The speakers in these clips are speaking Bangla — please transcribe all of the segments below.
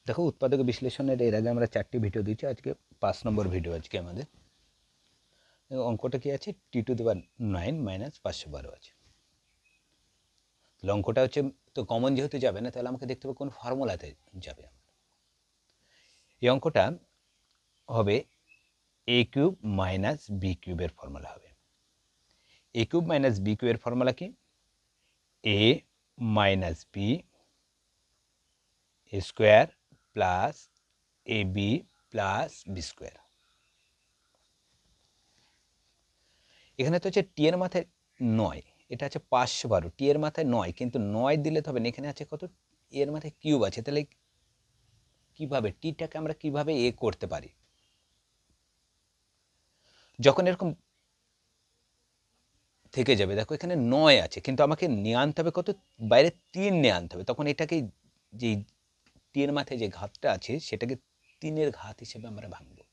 দেখো উৎপাদক বিশ্লেষণের এর আগে আমরা 4টি ভিডিও দিয়েছি, আজকে 5 নম্বর ভিডিও আজকে আমাদের। অঙ্কটা কি আছে, t⁻9 - 512 আছে। তাহলে অঙ্কটা হচ্ছে তো কমন যেহেতু যাবে না, তাহলে আমাকে দেখতে হবে কোন ফর্মুলাতে যাবে। এই অঙ্কটা হবে a³ - b³ এর ফর্মুলা হবে। a³ - b³ এর ফর্মুলা কি? a - b square plus ab plus b square. এখানে তো হচ্ছে টি এর মাথায় 9, এটা আছে 512। টি এর মাথায় 9, কিন্তু 9 দিলে তো হবে না, এখানে আছে কত, এর মাথায় কিউব আছে। তাহলে কিভাবে টিটাকে আমরা কিভাবে এ করতে পারি? যখন এরকম থেকে যাবে, দেখো এখানে 9 আছে, কিন্তু আমাকে নিয়ে আনতে হবে কত, বাইরে 3 নিয়ে আনতে হবে। তখন এটাকে যে টি এর মাথায় যে ঘাতটা আছে সেটাকে 3-এর ঘাত হিসেবে আমরা ভাঙবো।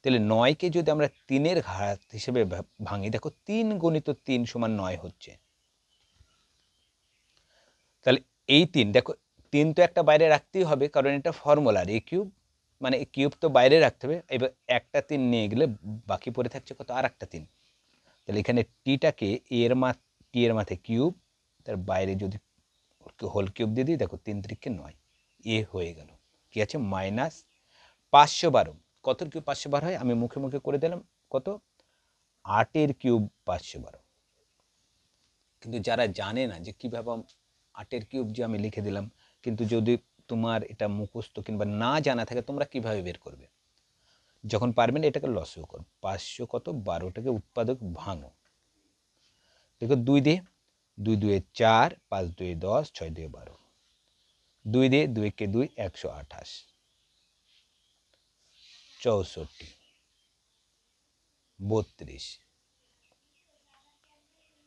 তাহলে 9কে যদি আমরা 3-এর ঘাত হিসেবে ভাঙি, দেখো 3 × 3 = 9 হচ্ছে। তাহলে এই 3, দেখো 3 তো একটা বাইরে রাখতেই হবে, কারণ এটা ফর্মুলার। a³ মানে কিউব তো বাইরে রাখতে হবে। এবার একটা 3 নিয়ে গেলে বাকি পড়ে থাকছে কত, আর একটা 3। তাহলে এখানে টিটাকে টি এর মাথায় কিউব, তার বাইরে যদি হোল কিউব দিয়ে দিই, দেখো 3 × 3 = 9, এ হয়ে গেল। কি আছে, -512। কতর কিউব 512 হয়? আমি মুখে মুখে করে দিলাম, কত, 8-এর কিউব 512। কিন্তু যারা জানে না যে কীভাবে 8-এর কিউব যে আমি লিখে দিলাম, কিন্তু যদি তোমার এটা মুখস্থ কিংবা না জানা থাকে, তোমরা কিভাবে বের করবে? যখন পারবেন এটাকে লসও করো। 512টাকে উৎপাদক ভাঙো। দেখো 2 দিয়ে 2 2 4, 5 2 10, 6 2 12, 2 দিয়ে 2 কে 2, 128, 64, 32,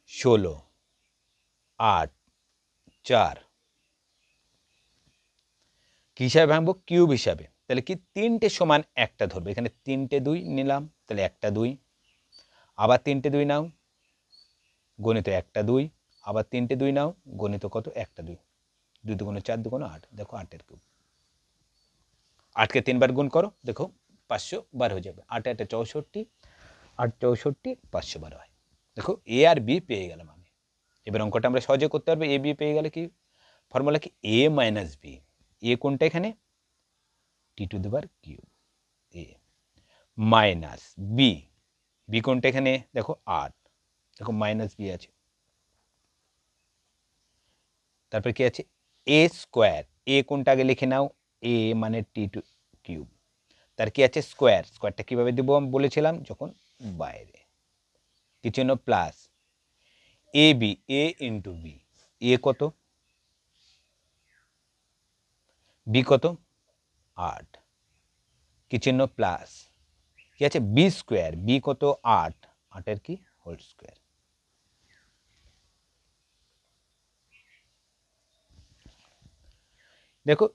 16, 8, 4। কি হিসাবে ভাঙবো? কিউব হিসাবে। তাহলে কি 3টে সমান একটা ধরবে, এখানে 3টে 2 নিলাম, তাহলে একটা 2, আবার 3টে 2 নাও, গণিত একটা 2, আবার 3টে 2 নাও, গণিত কত, একটা 2, 2 2 4, 2 8। দেখো 8-এর কিউব। 8কে 3 বার গুণ করো, দেখো 512 হয়ে যাবে। 8 8 64, 8 64, 512 হয়। দেখো এ আর বি পেয়ে গেলাম আমি। এবার অঙ্কটা আমরা সহজে করতে পারবো। এ বি পেয়ে গেলে কি ফর্মুলা, কি a - b। এ কোনটা এখানে, t⁻³ এ মাইনাস বি, বি কোনটা এখানে, দেখো 8, দেখো -b আছে। তারপর কি আছে, a স্কোয়ার। এ কোনটা আগে লিখে নাও, a মানে t⁻³। তার কি আছে, স্কোয়ার। স্কোয়ারটা কিভাবে দেবো আমি বলেছিলাম, যখন বাইরে কি চিহ্ন, plus A B, A into B. এ কত, বি কত, 8, কি চিহ্ন, প্লাস। কি আছে, বি স্কোয়ার। বি কত, 8, 8-এর কি, হোল স্কোয়ার। দেখো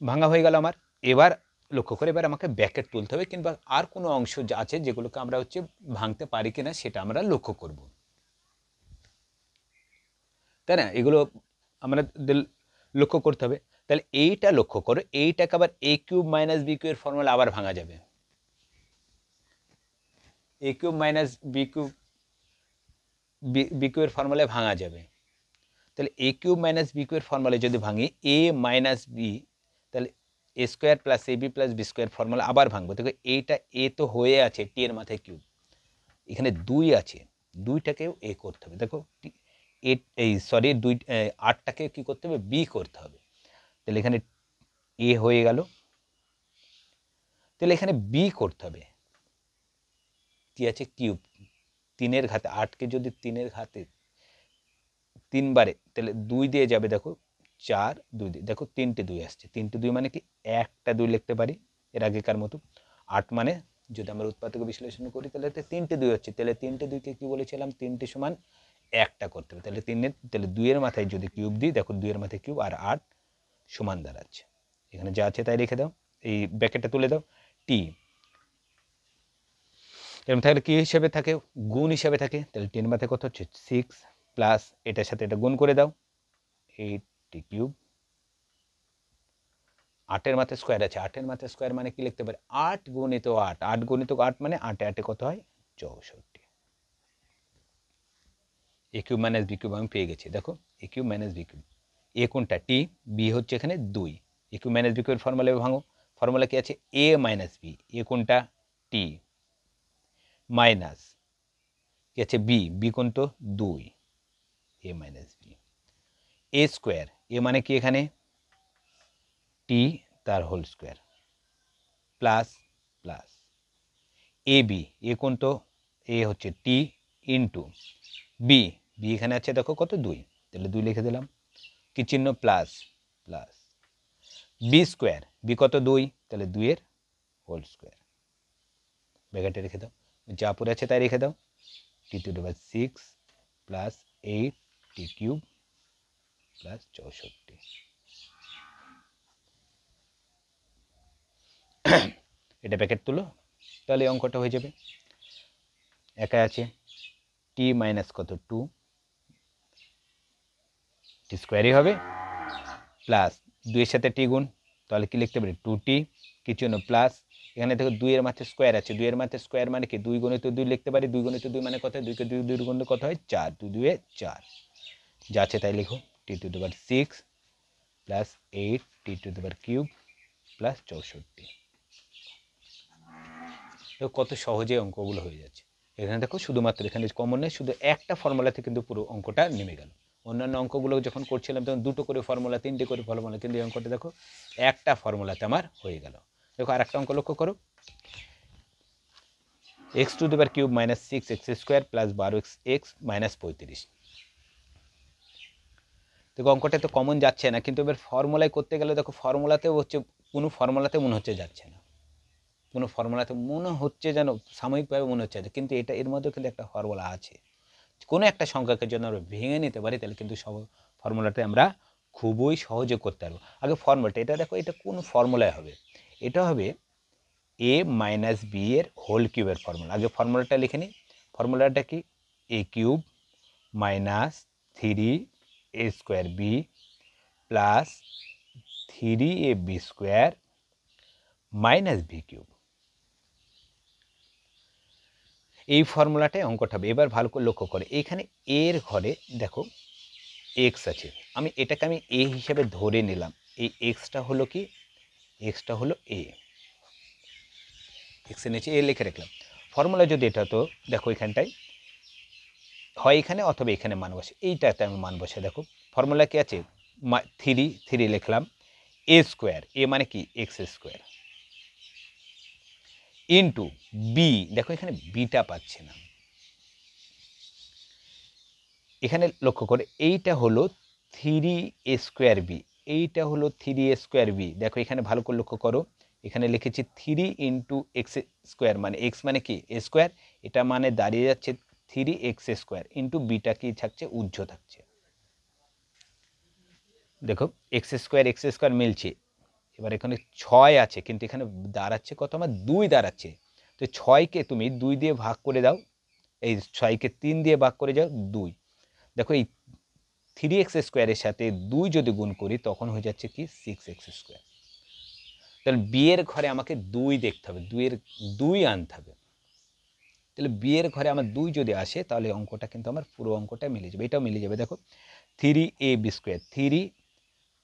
ভাঙা হয়ে গেল আমার। এবার লক্ষ্য করে, এবার আমাকে ব্র্যাকেট তুলতে হবে, কিংবা আর কোনো অংশ আছে যেগুলোকে আমরা হচ্ছে ভাঙতে পারি কিনা সেটা আমরা লক্ষ্য করব, তাই না? এগুলো আমাদের লক্ষ্য করতে হবে। তাহলে এইটা লক্ষ্য করো, এইটাকে আবার a³ - b³ এর ফর্মুলা আবার ভাঙা যাবে। a³ - b³ এর ফর্মুলায় ভাঙা যাবে। তাহলে a³ - b³ এর ফর্মুলায় যদি ভাঙি, a - b, তাহলে a square plus ab plus b square formula আবার ভাঙবো। দেখো এইটা এ তো হয়ে আছে, টি এর মাথায় কিউব, এখানে 2 আছে, 2টাকেও এ করতে হবে। দেখো এই 8টাকে কি করতে হবে, বি করতে হবে। তাহলে এখানে এ হয়ে গেল, তাহলে এখানে বি করতে হবে। কি আছে, কিউব, 3-এর ঘাতে 8কে যদি 3-এর ঘাতে 3 বারে, তাহলে 2 দিয়ে যাবে, দেখো 4, 2 দিয়ে, দেখো 3টে 2 আসছে। 3টে 2 মানে কি, একটা 2 লিখতে পারি এর আগেকার মতো। 8 মানে যদি আমরা উৎপাদক বিশ্লেষণ করি, তাহলে 3টে 2 হচ্ছে। তাহলে 3টে 2কে কি বলেছিলাম, 3টে সমান একটা করতে হবে। তাহলে 2-এর মাথায় যদি কিউব দিই, দেখো 2-এর মাথায় কিউব, আর 8 সমান দাঁড়াচ্ছে। এখানে যা আছে তাই রেখে দাও, এই ব্র্যাকেটটা তুলে দাও। টি এরকম থাকলে কি হিসেবে থাকে, গুণ হিসেবে থাকে। তাহলে 10 মাথায় কত হচ্ছে, 6, প্লাস এটার সাথে এটা গুণ করে দাও, 8t³ 8-এর মাথায় স্কোয়ার আছে, 8-এর মাথায় স্কোয়ার মানে কি লিখতে পারি 8 গুণিত 8, 8 গুণিত 8 মানে 8 8 কত হয় 64। এ কিউব মাইনাস বি কিউব আমি পেয়ে গেছি। দেখো এ কিউব মাইনাস বি কিউব, এ কোনটা টি, বি হচ্ছে এখানে 2। এ কিউব মাইনাস বি কিউবের ফর্মুলা ভাঙো, ফর্মুলা কি আছে এ মাইনাস বি, এ কোনটা টি, মাইনাস কি আছে বি, বি কোন তো 2, এ মাইনাস বি, এ স্কোয়ার, এ মানে কি এখানে টি তার whole square, plus plus A B, এ কোন তো এ হচ্ছে টি ইন্টু বি, বি এখানে আছে দেখো কত 2, তাহলে 2 লিখে দিলাম, কি চিহ্ন plus plus, B square, B কত 2, তাহলে 2 এর হোল স্কোয়ার, ব্র্যাকেটে রেখে দাও, যা পড়ে আছে তাই রেখে দাও, T to the power 6 plus 8 T cube plus 64। এটা ব্র্যাকেট তুলো, তাহলে অঙ্কটা হয়ে যাবে। একা আছে টি মাইনাস কত 2, টি স্কোয়ারই হবে, প্লাস 2 এর সাথে টি গুণ, তাহলে কি লিখতে পারি 2t, কিছু না প্লাস, এখানে দেখো 2 এর মাথায় স্কোয়ার আছে, 2 এর মাথায় স্কোয়ার মানে কি 2 গুণিত 2 লিখতে পারি, 2 গুণিত 2 মানে কত হয় 2 কে 2 2 গুণলে কত হয় 4, 2 2 এ 4, যা আছে তাই লিখো, T to the power 6 plus 8 T to the power cube plus 64। দেখো কত সহজে অঙ্কগুলো হয়ে যাচ্ছে। এখানে দেখো শুধুমাত্র এখানে কমন নেই, শুধু একটা ফর্মুলাতে কিন্তু পুরো অঙ্কটা নেমে গেল। অন্যান্য অঙ্কগুলো যখন করছিলাম তখন 2টো করে ফর্মুলা 3টে করে ফর্মুলা, কিন্তু এই অঙ্কটা দেখো একটা ফর্মুলাতে আমার হয়ে গেল। দেখো আর একটা অঙ্ক লক্ষ্য করো, x two the power cube minus 6 x square plus 12 x minus 35। দেখো অঙ্কটা তো কমন যাচ্ছে না, কিন্তু এবার ফর্মুলায় করতে গেলে দেখো ফর্মুলাতেও হচ্ছে, কোনো ফর্মুলাতে মনে হচ্ছে যাচ্ছে না, কোনো ফর্মুলাতে মনে হচ্ছে যেন সাময়িকভাবে মনে হচ্ছে, কিন্তু এটা এর মধ্যে কিন্তু একটা ফর্মুলা আছে, কোনো একটা সংখ্যাকে যদি আমরা ভেঙে নিতে পারি তাহলে কিন্তু সব ফর্মুলাটা আমরা খুবই সহজে করতে পারবো। আগে ফর্মুলাটা এটা দেখো, এটা কোন ফর্মুলায় হবে, এটা হবে এ মাইনাস বি এর হোল কিউবের ফর্মুলা। আগে ফর্মুলাটা লিখে নিই, ফর্মুলাটা কি A cube minus 3 A square B plus 3 A B square minus B cube. এই ফর্মুলাটাই অঙ্কটা হবে। এবার ভালো করে লক্ষ্য করে, এখানে এর ঘরে দেখো এক্স আছে, এটাকে আমি এ হিসেবে ধরে নিলাম, এই এক্সটা হলো কি, এক্সটা হলো এ, এক্সের নিচে এ লিখে রাখলাম। ফর্মুলা যদি এটা তো দেখো এখানটায় হয় এখানে অথবা এখানে মান বসে, এইটাতে আমি মান বসে, দেখো ফর্মুলা কি আছে 3 লিখলাম, এ স্কোয়ার, এ মানে কি এক্স স্কোয়ার ইন্টু বি, দেখো এখানে বিটা পাচ্ছে না, এখানে লক্ষ্য করে এইটা হলো 3 এ স্কোয়ার বি, এইটা হলো 3 এ স্কোয়ার বি, দেখো এখানে ভালো করে লক্ষ্য করো, এখানে লিখেছি 3 ইন্টু এক্স স্কোয়ার, মানে এক্স মানে কি এ স্কোয়ার, এটা মানে দাঁড়িয়ে যাচ্ছে 3 এক্স স্কোয়ার ইন্টু বিটা কি থাকছে উজ্জ থাকছে, দেখো এক্স স্কোয়ার মিলছে। এবার এখানে 6 আছে, কিন্তু এখানে দাঁড়াচ্ছে কত আমার 2 দাঁড়াচ্ছে, তো 6কে তুমি 2 দিয়ে ভাগ করে দাও, এই 6কে 3 দিয়ে ভাগ করে যাও 2, দেখো এই 3x স্কোয়ারের সাথে 2 যদি গুণ করি তখন হয়ে যাচ্ছে কি 6x স্কোয়ার। তাহলে বি এর ঘরে আমাকে 2 দেখতে হবে, 2 আনতে হবে, তাহলে বি এর ঘরে আমার 2 যদি আসে তাহলে অঙ্কটা কিন্তু আমার পুরো অঙ্কটা মিলে যাবে, এটাও মিলে যাবে। দেখো 3ab স্কোয়ার, 3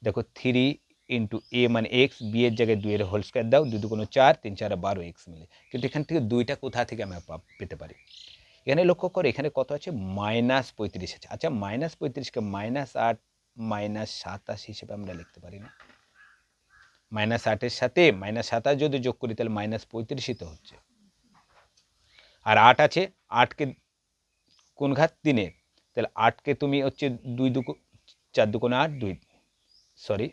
দেখো 3 ইন্টু এ মানে এক্স, বি এর জায়গায় 2 এর হোল স্কোয়ার দাও, 2 2 4, 3 4 12 এক্স মিলে, কিন্তু এখান থেকে 2টা কোথা থেকে আমি পেতে পারি, এখানে লক্ষ্য করে এখানে কত আছে -35 আছে। আচ্ছা -35কে -8 -27 হিসেবে আমরা লিখতে পারি না, -8 এর সাথে -27 যদি যোগ করি তাহলে -35 তো হচ্ছে, আর 8 আছে, 8কে কোন ঘাত 3-এর, তাহলে 8কে তুমি হচ্ছে 2 2 4 2 8 2, সরি,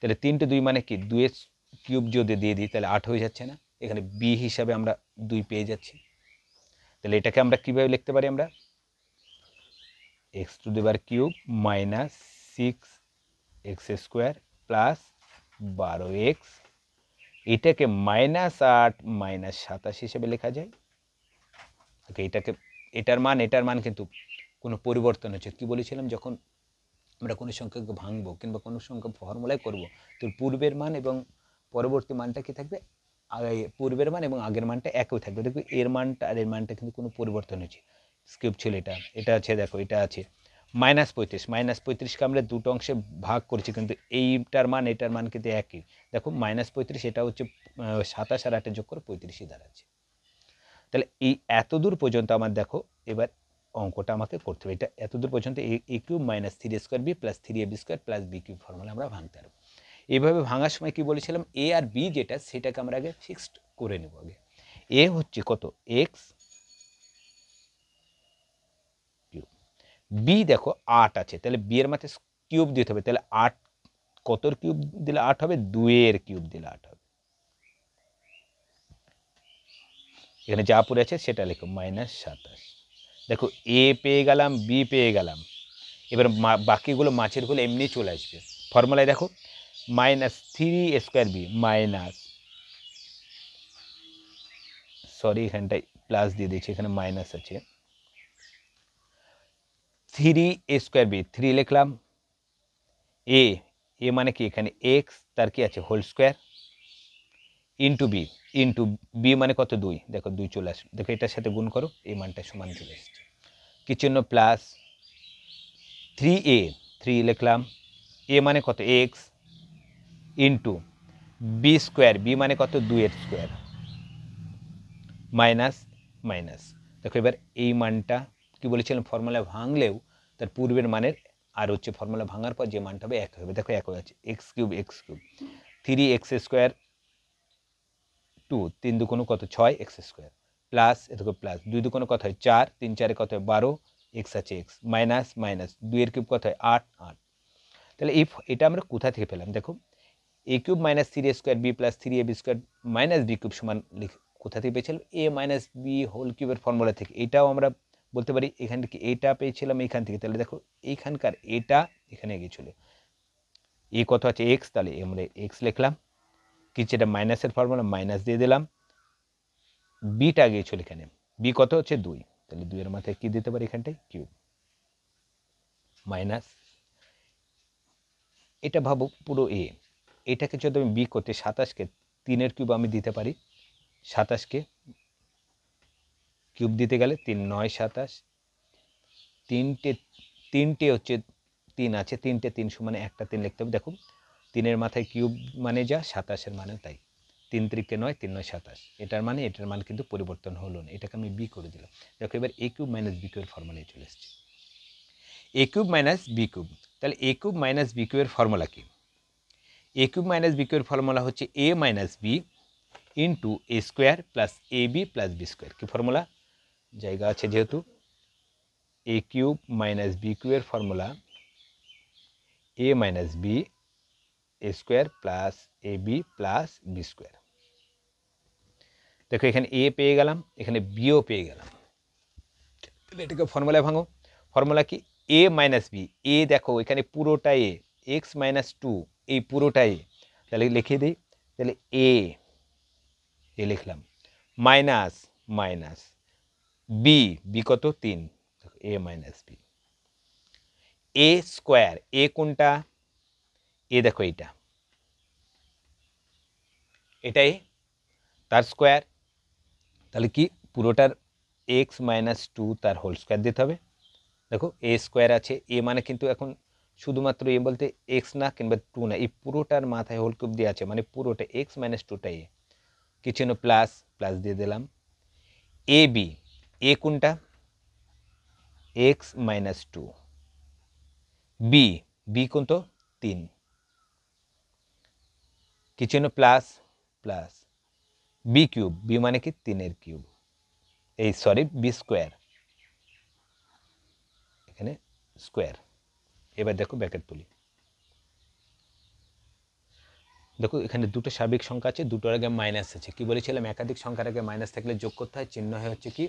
তাহলে 3 টু 2 মানে কি 2 এর কিউব যদি দিয়ে দিই তাহলে 8 হয়ে যাচ্ছে না, এখানে বি হিসাবে আমরা 2 পেয়ে যাচ্ছি। তাহলে এটাকে আমরা কিভাবে লিখতে পারি, আমরা x two the power cube minus 6 x square plus 12x, এটাকে -8 -27 হিসেবে লেখা যায়। ওকে, এটার মান কিন্তু কোনো পরিবর্তন হচ্ছে, কি বলেছিলাম যখন আমরা কোনো সংখ্যাকে ভাঙবো কিংবা কোনো সংখ্যা ফর্মুলায় করব, তো পূর্বের মান এবং পরবর্তী মানটা কি থাকবে, পূর্বের মান এবং আগের মানটা একই থাকবে। দেখো এর মানটা আর এর মানটা কিন্তু কোনো পরিবর্তন হয়েছে, কিউব ছিল এটা আছে, দেখো এটা আছে -35, -35কে আমরা দুটো অংশে ভাগ করেছি, কিন্তু এইটার মান এটার মান কিন্তু একই। দেখো -35 এটা হচ্ছে 27 আর 8 যোগ করে 35ই দাঁড়াচ্ছে। তাহলে এই এত দূর পর্যন্ত আমার দেখো এবার অঙ্কটা আমাকে করতে হবে। এটা এত দূর পর্যন্ত a cube minus 3a² b plus 3ab² plus b cube formula আমরা ভাঙতে পারবো। এইভাবে ভাঙার সময় কি বলেছিলাম, এ আর বি যেটা সেটাকে আমরা আগে ফিক্সড করে নেব। আগে এ হচ্ছে কত, এক্স কিউব, বি দেখো 8 আছে, তাহলে বি এর মাথায় কিউব দিতে হবে, তাহলে 8 কতর কিউব দিলে 8 হবে, 2 এর কিউব দিলে 8 হবে। এখানে যা পড়ে আছে সেটা লিখো -27। দেখো এ পেয়ে গেলাম, বি পেয়ে গেলাম, এবার বাকিগুলো মাছেরগুলো এমনি চলে আসবে। ফর্মুলায় দেখো -3a² b মাইনাস, সরি এখানটায় প্লাস দিয়ে দিচ্ছি, এখানে মাইনাস আছে, 3a² b 3 লিখলাম, এ মানে কি এখানে এক্স, তার কি আছে হোল স্কোয়ার, ইন্টু বি মানে কত 2, দেখো 2 চলে আসবে, দেখো এটার সাথে গুণ করো, এই মানটা সমান চলে এসছে, কি চিহ্ন প্লাস, 3a 3 লিখলাম, এ মানে কত এক্স, ইন্টু b², বি মানে কত 2 এর স্কোয়ার, মাইনাস মাইনাস। দেখো এবার এই মানটা কি বলেছিলাম, ফর্মুলা ভাঙলেও তার পূর্বের মানের আর হচ্ছে ফর্মুলা ভাঙার পর যে মানটা হবে এক হবে। দেখো এক হয়ে আছে, এক্স কিউব 3x² 2, 3 দুগুণ কত 6 x² প্লাস এদিকে প্লাস 2 দুগুণ কত হয় 4, 3 4 কত হয় 12, এক্স আছে এক্স, মাইনাস মাইনাস 2 এর কিউব কত হয় 8 8। তাহলে এটা আমরা কোথা থেকে পেলাম, দেখো a cube minus 3a² b plus 3ab² minus b cube সমান কোথা থেকে পেয়েছিলাম, a মাইনাস বি হোল কিউবের ফর্মুলা থেকে। এটাও আমরা বলতে পারি এখান থেকে এটা পেয়েছিলাম এইখান থেকে, তাহলে দেখো এইখানকার এটা এখানে গিয়েছিল, এ কত আছে এক্স, তাহলে আমরা এক্স লিখলাম, কিছু এটা মাইনাসের ফর্মুলা মাইনাস দিয়ে দিলাম, বিটা গিয়েছিল এখানে, বি কত হচ্ছে 2, তাহলে 2 এর মাথায় কি দিতে পারি এখানটায় কিউব, মাইনাস এটা ভাবো পুরো এ, এটাকে যদি আমি বি করতে 27কে 3 এর কিউব আমি দিতে পারি, 27কে কিউব দিতে গেলে 3 9 27, তিনটে হচ্ছে 3 আছে, 3 সমানে একটা 3 লিখতে হবে। দেখো 3 মাথায় কিউব মানে যা, 27 মানে তাই, 3 3 9, 3 9 27, এটার মান কিন্তু পরিবর্তন হলো না, এটাকে আমি বি করে দিলাম। দেখো এবার a কিউব মাইনাস বি কিউবের ফর্মুলায় চলে এসেছে, a cube minus B cube, তাহলে a কিউব মাইনাস বি কিউবের ফর্মুলা কি, a কিউব মাইনাস বি কিউবের ফর্মুলা হচ্ছে a minus B into a² plus ab plus b², কি ফর্মুলা জায়গা আছে যেহেতু, a কিউব মাইনাস বি কিউবের formula a minus B a² plus ab plus b²। দেখো এখানে a পেয়ে গেলাম, এখানে বিও পেয়ে গেলাম, এটাকে ফর্মুলায় ভাঙো, ফর্মুলা কি a মাইনাস বি, এ দেখো এখানে পুরোটা এ, এক্স মাইনাস 2 এই পুরোটা এ, তাহলে লিখে দিই, তাহলে এ লিখলাম, মাইনাস মাইনাস বি কত 3, এ মাইনাস বি, a² এ কোনটা, এ দেখো এটাই তার স্কোয়ার, তাহলে কি পুরোটার এক্স মাইনাস 2 তার হোল স্কোয়ার দিতে হবে। দেখো a² আছে, এ মানে কিন্তু এখন শুধুমাত্র এ বলতে এক্স না কিংবা 2 না, এই পুরোটার মাথায় হোল কিউব দিয়ে আছে, মানে পুরোটা এক্স মাইনাস 2টা এ, কিছু না প্লাস প্লাস দিয়ে দিলাম, এ বি, এ কোনটা এক্স মাইনাস 2, বি কোন তো 3, কিছু না plus plus, B cube, B মানে কি 3 এর কিউব, এই সরি b², এখানে স্কোয়ার। এবার দেখো ব্র্যাকেট তুলি, দেখো এখানে দুটো স্বাভাবিক সংখ্যা আছে, দুটোর আগে মাইনাস আছে, কি বলেছিলাম একাধিক সংখ্যার আগে মাইনাস থাকলে যোগ করতে হয়, চিহ্ন হয় হচ্ছে কি,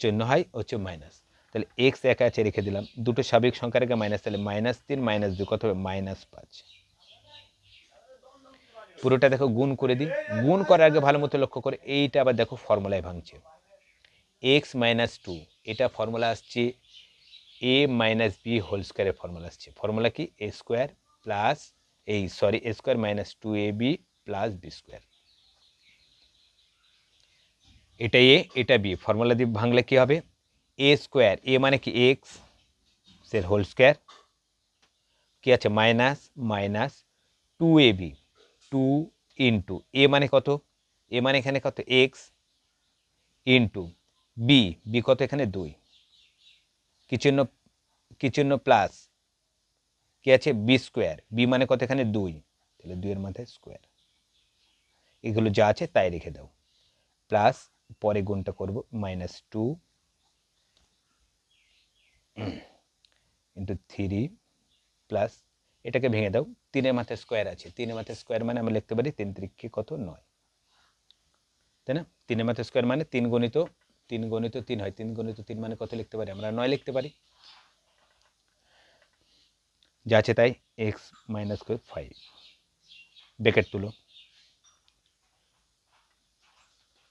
চিহ্ন হয় হচ্ছে মাইনাস, তাহলে এক্স একা আছে রেখে দিলাম, দুটো স্বাভাবিক সংখ্যার আগে মাইনাস, তাহলে -3 -2 কত হবে -5, পুরোটা দেখো গুণ করে দিই, গুণ করার আগে ভালো মতো লক্ষ্য করে এইটা আবার দেখো ফর্মুলায় ভাঙছে, এক্স মাইনাস 2 এটা ফর্মুলা আসছে a মাইনাস বি হোল স্কোয়ারের ফর্মুলা আসছে, ফর্মুলা কি a² plus a² minus 2ab plus B square. এটা এ, এটা বি, ফর্মুলা দিয়ে ভাঙলে কী হবে? এ স্কোয়ার, এ মানে কি এক্স এর হোল স্কোয়ার, কি আছে মাইনাস মাইনাস 2ab, 2 ইন্টু এ মানে কত? এ মানে এখানে কত এক্স, ইন্টু বি, বি কত এখানে 2, কি চিহ্ন প্লাস, কি আছে বি স্কোয়ার, বি মানে কত এখানে 2, তাহলে 2 এর মাথায় স্কোয়ার। এগুলো যা আছে তাই রেখে দাও, প্লাস পরে গুণটা করব -2 ইন্টু 3 প্লাস এটাকে ভেঙে দাও, 3 মাথায় স্কোয়ার আছে, 3 মাথায় স্কোয়ার মানে আমরা লিখতে পারি 3 3 কত 9, তাই না? 3 মাথায় স্কোয়ার মানে 3 গণিত 3 হয়, 3 গণিত 3 মানে কত লিখতে পারি আমরা? 9 লিখতে পারি। যা আছে তাই, x মাইনাস 5, ব্র্যাকেট তুলো,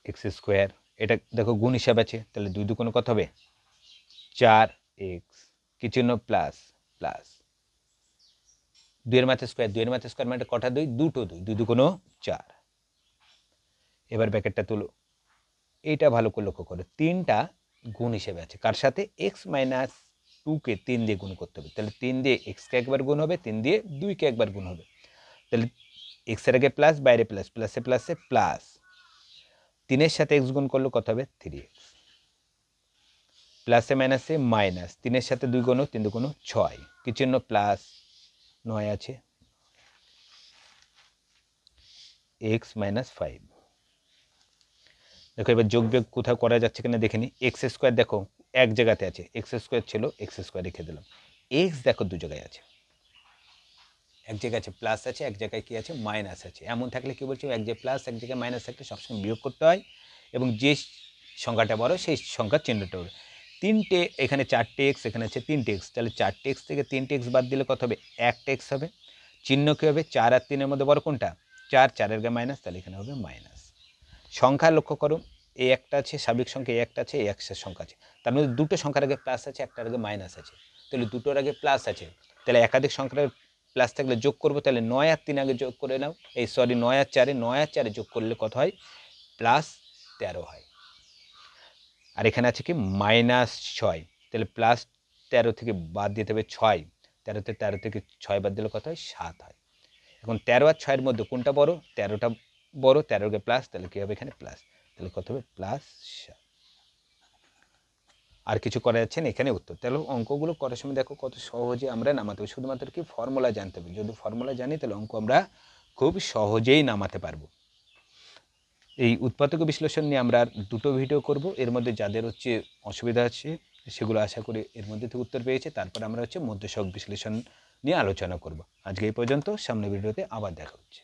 এক্স স্কোয়ার, এটা দেখো গুণ হিসাব আছে, তাহলে 2 2 কত হবে 4x, কি চিহ্ন প্লাস প্লাস 2 এর মাথায় স্কোয়ার, 2 এর মাথায় স্কোয়ার মানে কটা 2? দুটো 2, 2 2 4। এবার ব্র্যাকেটটা তুলো, এইটা ভালো করে লক্ষ্য করো, 3টা গুণ হিসেবে আছে, কার সাথে? x মাইনাস 2কে 3 দিয়ে গুণ করতে হবে, তাহলে 3 দিয়ে এক্সকে একবার গুণ হবে, 3 দিয়ে 2কে একবার গুণ হবে, তাহলে এক্স এর আগে প্লাস, বাইরে প্লাস, প্লাসে প্লাসে প্লাস, 3 সাথে এক্স গুণ করলে কত হবে 3x, প্লাসে মাইনাসে মাইনাস, 3 সাথে 2 গুণ, 3 2 6, কি চিহ্ন প্লাস 9 আছে, x মাইনাস 5। দেখো এবার যোগ বিয়োগ কোথাও করা যাচ্ছে কিনা দেখে নি, এক্স স্কোয়ার দেখো এক জায়গাতে আছে, এক্স স্কোয়ার ছিল, এক্স স্কোয়ার রেখে দিলাম, এক্স দেখো 2 জায়গায় আছে, এক জায়গায় আছে প্লাস আছে, এক জায়গায় কি আছে মাইনাস আছে, এমন থাকলে কি বলছো, এক জায়গায় প্লাস এক জায়গায় মাইনাস থাকলে সবসময় বিয়োগ করতে হয়, এবং যে সংখ্যাটা বড় সেই সংখ্যার চিহ্নটা হবে। 3টে এখানে 4টে এক্স, এখানে আছে 3টে এক্স, তাহলে 4টে এক্স থেকে 3টে এক্স বাদ দিলে কত হবে? 1টা এক্স হবে। চিহ্ন কী হবে? 4 আর 3-এর মধ্যে বড় কোনটা? 4, 4-এর আগে মাইনাস, তাহলে এখানে হবে মাইনাস। সংখ্যা লক্ষ্য করো, এই একটা আছে স্বাভাবিক সংখ্যা, এই একটা আছে, এই একশের সংখ্যা আছে, তার মধ্যে দুটো সংখ্যার আগে প্লাস আছে, একটার আগে মাইনাস আছে, তাহলে দুটোর আগে প্লাস আছে, তাহলে একাধিক সংখ্যার প্লাস থাকলে যোগ করবো, তাহলে 9 আর 3 আগে যোগ করে নাও, 9 আর 4-এ যোগ করলে কত হয়? +13 হয়। আর এখানে আছে কি -6, তাহলে +13 থেকে বাদ দিতে হবে 6, 13 থেকে 6 বাদ দিলে কত হয়? 7 হয়। এখন 13 আর 6-এর মধ্যে কোনটা বড়? 13টা বড়, 13-কে প্লাস, তাহলে কি হবে এখানে প্লাস, তাহলে কত হবে? +7। আর কিছু করা যাচ্ছে না, এখানে উত্তর। তাহলে অঙ্কগুলো করার সময় দেখো কত সহজে আমরা নামাতে হবে, শুধুমাত্র কি ফর্মুলা জানতে হবে, যদি ফর্মুলা জানি তাহলে অঙ্ক আমরা খুব সহজেই নামাতে পারবো। এই উৎপাদক বিশ্লেষণ নিয়ে আমরা 2টো ভিডিও করব, এর মধ্যে যাদের হচ্ছে অসুবিধা আছে সেগুলো আশা করি এর মধ্যে থেকে উত্তর পেয়েছে, তারপর আমরা হচ্ছে মধ্যসহগ বিশ্লেষণ নিয়ে আলোচনা করব। আজকে এই পর্যন্ত, সামনের ভিডিওতে আবার দেখা হচ্ছে।